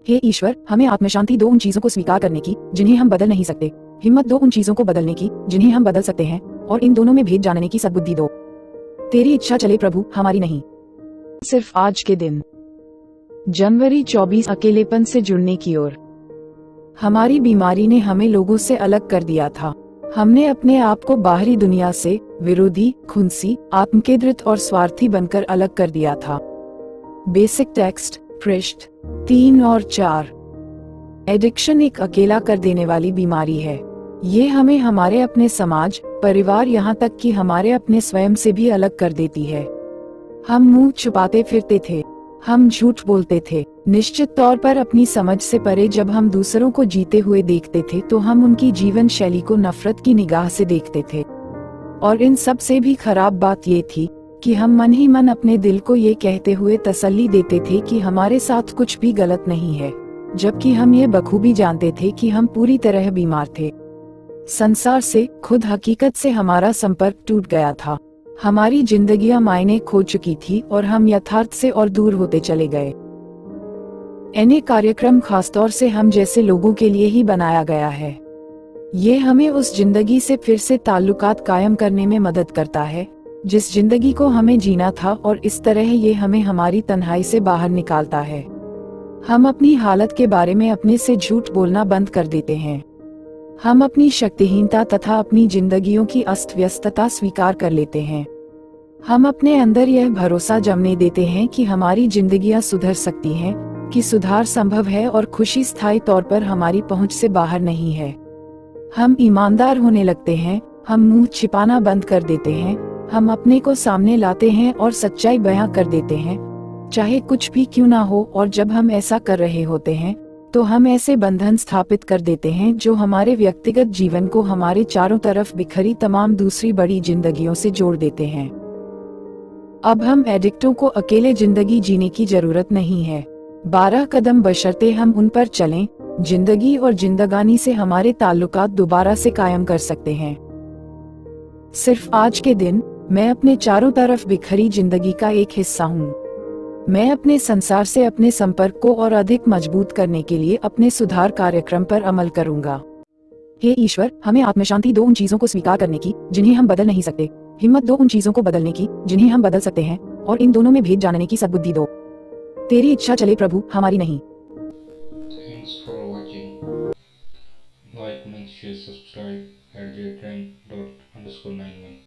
हे ईश्वर, हमें आत्मशांति दो उन चीजों को स्वीकार करने की जिन्हें हम बदल नहीं सकते, हिम्मत दो उन चीजों को बदलने की जिन्हें हम बदल सकते हैं, और इन दोनों में भेद जानने की सद्बुद्धि दो। तेरी इच्छा चले प्रभु, हमारी नहीं। सिर्फ आज के दिन। जनवरी 24, अकेलेपन से जुड़ने की ओर। हमारी बीमारी ने हमें लोगों से अलग कर दिया था। हमने अपने आप को बाहरी दुनिया से विरोधी, खुनसी, आत्मकेंद्रित और स्वार्थी बनकर अलग कर दिया था। बेसिक टेक्स्ट, पृष्ठ 3 और 4। एडिक्शन एक अकेला कर देने वाली बीमारी है। ये हमें हमारे अपने समाज, परिवार, यहाँ तक कि हमारे अपने स्वयं से भी अलग कर देती है। हम मुंह छुपाते फिरते थे, हम झूठ बोलते थे, निश्चित तौर पर अपनी समझ से परे। जब हम दूसरों को जीते हुए देखते थे तो हम उनकी जीवन शैली को नफरत की निगाह से देखते थे। और इन सब से भी खराब बात ये थी कि हम मन ही मन अपने दिल को ये कहते हुए तसल्ली देते थे कि हमारे साथ कुछ भी गलत नहीं है, जबकि हम ये बखूबी जानते थे कि हम पूरी तरह बीमार थे। संसार से, खुद हकीकत से हमारा संपर्क टूट गया था। हमारी जिंदगियां मायने खो चुकी थी और हम यथार्थ से और दूर होते चले गए। एने कार्यक्रम खासतौर से हम जैसे लोगों के लिए ही बनाया गया है। ये हमें उस जिंदगी से फिर से ताल्लुकात कायम करने में मदद करता है जिस जिंदगी को हमें जीना था, और इस तरह ये हमें हमारी तन्हाई से बाहर निकालता है। हम अपनी हालत के बारे में अपने से झूठ बोलना बंद कर देते हैं। हम अपनी शक्तिहीनता तथा अपनी जिंदगियों की अस्त व्यस्तता स्वीकार कर लेते हैं। हम अपने अंदर यह भरोसा जमने देते हैं कि हमारी जिंदगियां सुधर सकती हैं, कि सुधार संभव है और खुशी स्थायी तौर पर हमारी पहुंच से बाहर नहीं है। हम ईमानदार होने लगते हैं, हम मुंह छिपाना बंद कर देते हैं, हम अपने को सामने लाते हैं और सच्चाई बयां कर देते हैं, चाहे कुछ भी क्यों ना हो। और जब हम ऐसा कर रहे होते हैं तो हम ऐसे बंधन स्थापित कर देते हैं जो हमारे व्यक्तिगत जीवन को हमारे चारों तरफ बिखरी तमाम दूसरी बड़ी जिंदगियों से जोड़ देते हैं। अब हम एडिक्टों को अकेले जिंदगी जीने की जरूरत नहीं है। 12 कदम बशर्ते हम उन पर चलें, जिंदगी और जिंदगानी से हमारे ताल्लुकात दोबारा से कायम कर सकते हैं। सिर्फ आज के दिन, मैं अपने चारों तरफ बिखरी जिंदगी का एक हिस्सा हूँ। मैं अपने संसार से अपने संपर्क को और अधिक मजबूत करने के लिए अपने सुधार कार्यक्रम पर अमल करूंगा। हे ईश्वर, हमें आत्मशांति दो उन चीजों को स्वीकार करने की जिन्हें हम बदल नहीं सकते, हिम्मत दो उन चीजों को बदलने की जिन्हें हम बदल सकते हैं, और इन दोनों में भेद जानने की सद्बुद्धि दो। तेरी इच्छा चले प्रभु, हमारी नहीं। Thanks for watching. Like, make sure, subscribe at @JTrend._91.